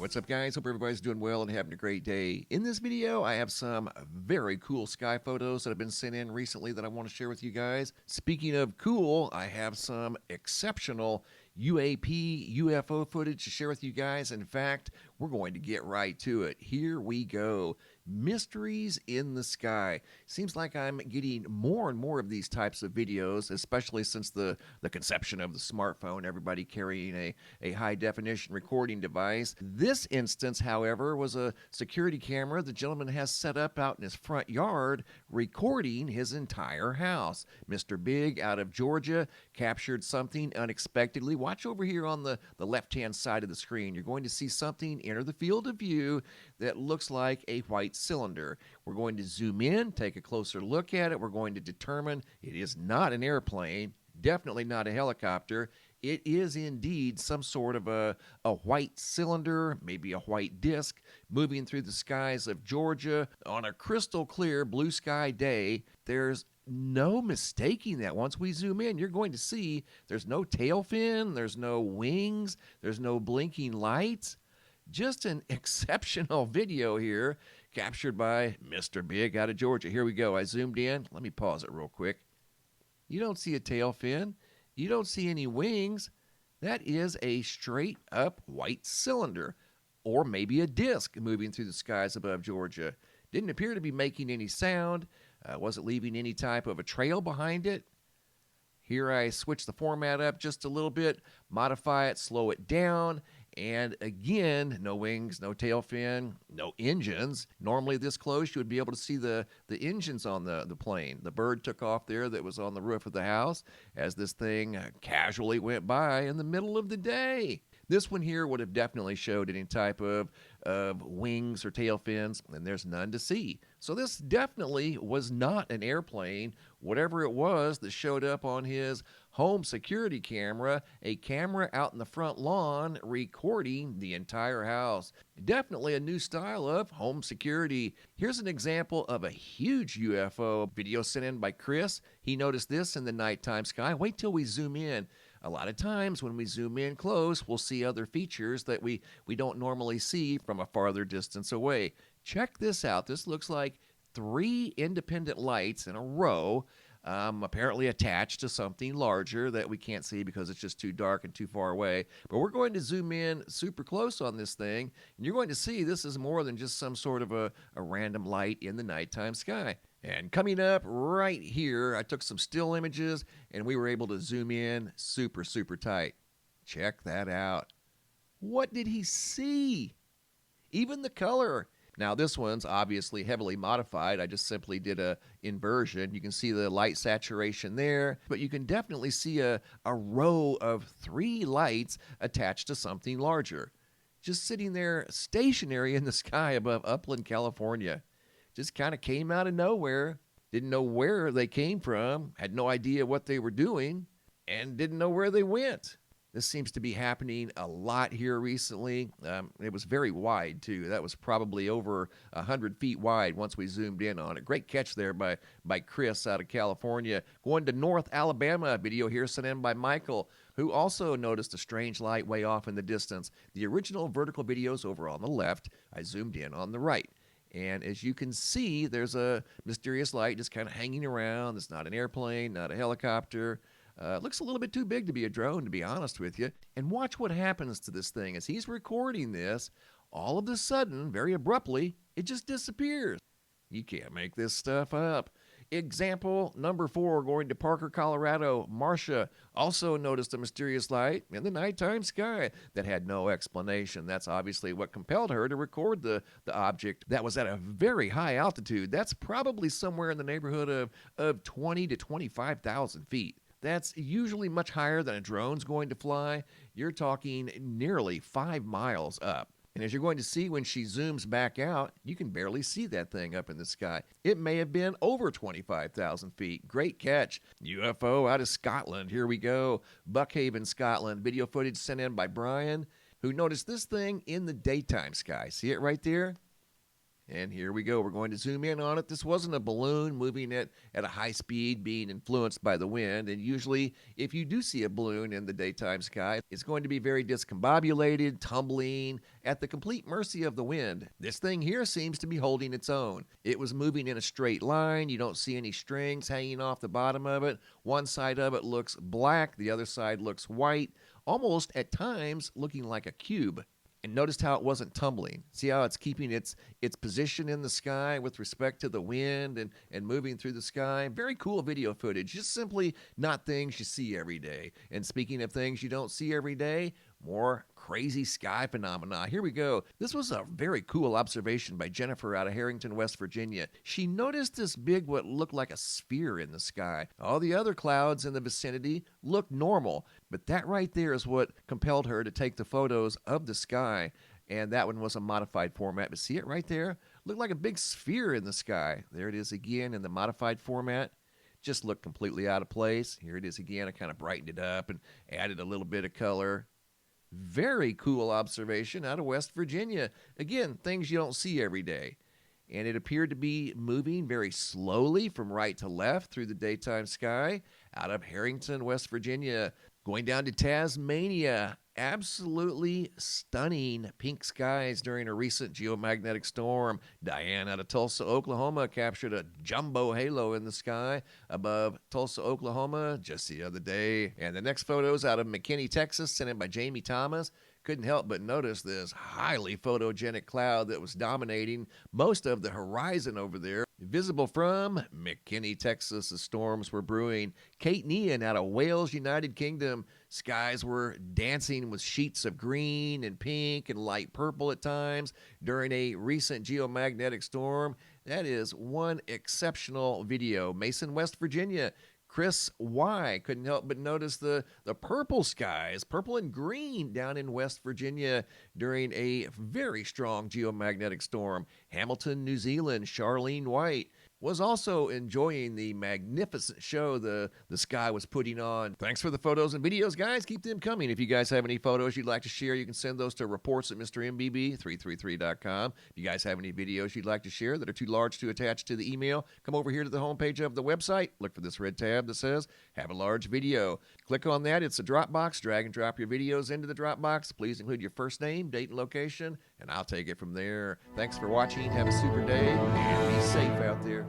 What's up, guys? Hope everybody's doing well and having a great day. In this video, I have some very cool sky photos that have been sent in recently that I want to share with you guys. Speaking of cool, I have some exceptional UAP, UFO footage to share with you guys. In fact, we're going to get right to it. Here we go. Mysteries in the sky. Seems like I'm getting more and more of these types of videos, especially since the conception of the smartphone, everybody carrying a high-definition recording device. This instance, however, was a security camera the gentleman has set up out in his front yard, recording his entire house. Mr. Big out of Georgia captured something unexpectedly. Watch over here on the left-hand side of the screen. You're going to see something enter the field of view that looks like a white cylinder. We're going to zoom in, take a closer look at it. We're going to determine it is not an airplane, definitely not a helicopter. It is indeed some sort of a white cylinder, maybe a white disc, moving through the skies of Georgia on a crystal clear blue sky day. There's no mistaking that. Once we zoom in, you're going to see there's no tail fin, there's no wings, there's no blinking lights. Just an exceptional video here captured by Mr. Big out of Georgia. Here we go. I zoomed in. Let me pause it real quick. You don't see a tail fin. You don't see any wings. That is a straight up white cylinder, or maybe a disc moving through the skies above Georgia. Didn't appear to be making any sound. Wasn't leaving any type of a trail behind it. Here I switch the format up just a little bit, modify it, slow it down, and again, no wings, no tail fin, no engines. Normally this close, you would be able to see the engines on the plane. The bird took off there that was on the roof of the house as this thing casually went by in the middle of the day. This one here would have definitely showed any type of wings or tail fins, and there's none to see. So this definitely was not an airplane. Whatever it was that showed up on his home security camera, a camera out in the front lawn recording the entire house. Definitely a new style of home security. Here's an example of a huge UFO video sent in by Chris. He noticed this in the nighttime sky. Wait till we zoom in. A lot of times when we zoom in close, we'll see other features that we don't normally see from a farther distance away. Check this out. This looks like 3 independent lights in a row, apparently attached to something larger that we can't see because it's just too dark and too far away. But we're going to zoom in super close on this thing, and you're going to see this is more than just some sort of a random light in the nighttime sky. And coming up right here, I took some still images, and we were able to zoom in super, super tight. Check that out. What did he see? Even the color. Now, this one's obviously heavily modified. I just simply did a inversion. You can see the light saturation there, but you can definitely see a row of 3 lights attached to something larger, just sitting there stationary in the sky above Upland, California. Just kind of came out of nowhere. Didn't know where they came from, had no idea what they were doing, and didn't know where they went. This seems to be happening a lot here recently. It was very wide, too. That was probably over 100 feet wide once we zoomed in on it. Great catch there by Chris out of California. Going to North Alabama, video here sent in by Michael, who also noticed a strange light way off in the distance. The original vertical video's over on the left. I zoomed in on the right. And as you can see, there's a mysterious light just kind of hanging around. It's not an airplane, not a helicopter. Looks a little bit too big to be a drone, to be honest with you. And watch what happens to this thing. As he's recording this, all of a sudden, very abruptly, it just disappears. You can't make this stuff up. Example number 4, going to Parker, Colorado. Marcia also noticed a mysterious light in the nighttime sky that had no explanation. That's obviously what compelled her to record the object that was at a very high altitude. That's probably somewhere in the neighborhood of 20 to 25,000 feet. That's usually much higher than a drone's going to fly. You're talking nearly 5 miles up. And as you're going to see when she zooms back out, you can barely see that thing up in the sky. It may have been over 25,000 feet. Great catch. UFO out of Scotland. Here we go. Buckhaven, Scotland. Video footage sent in by Brian, who noticed this thing in the daytime sky. See it right there? And here we go. We're going to zoom in on it. This wasn't a balloon moving at a high speed, being influenced by the wind. And usually, if you do see a balloon in the daytime sky, it's going to be very discombobulated, tumbling, at the complete mercy of the wind. This thing here seems to be holding its own. It was moving in a straight line. You don't see any strings hanging off the bottom of it. One side of it looks black, the other side looks white, almost at times looking like a cube. And noticed how it wasn't tumbling. See how it's keeping its position in the sky with respect to the wind and moving through the sky? Very cool video footage. Just simply not things you see every day. And speaking of things you don't see every day, more crazy sky phenomena. Here we go. This was a very cool observation by Jennifer out of Harrington, West Virginia. She noticed this big, what looked like a sphere in the sky. All the other clouds in the vicinity looked normal, but that right there is what compelled her to take the photos of the sky. And that one was a modified format. But see it right there? Looked like a big sphere in the sky. There it is again in the modified format. Just looked completely out of place. Here it is again. I kind of brightened it up and added a little bit of color. Very cool observation out of West Virginia. Again, things you don't see every day. And it appeared to be moving very slowly from right to left through the daytime sky out of Harrington, West Virginia. Going down to Tasmania, absolutely stunning pink skies during a recent geomagnetic storm. Diane out of Tulsa, Oklahoma captured a jumbo halo in the sky above Tulsa, Oklahoma just the other day. And the next photos out of McKinney, Texas, sent in by Jamie Thomas. Couldn't help but notice this highly photogenic cloud that was dominating most of the horizon over there. Visible from McKinney, Texas, the storms were brewing. Kate and Ian out of Wales, United Kingdom. Skies were dancing with sheets of green and pink and light purple at times during a recent geomagnetic storm. That is one exceptional video. Mason, West Virginia. Chris Y. couldn't help but notice the purple skies, purple and green down in West Virginia during a very strong geomagnetic storm. Hamilton, New Zealand, Charlene White was also enjoying the magnificent show the sky was putting on. Thanks for the photos and videos, guys. Keep them coming. If you guys have any photos you'd like to share, you can send those to reports@mrmbb333.com. If you guys have any videos you'd like to share that are too large to attach to the email, come over here to the homepage of the website. Look for this red tab that says Have a Large Video. Click on that. It's a Dropbox. Drag and drop your videos into the Dropbox. Please include your first name, date, and location, and I'll take it from there. Thanks for watching. Have a super day, and be safe out there.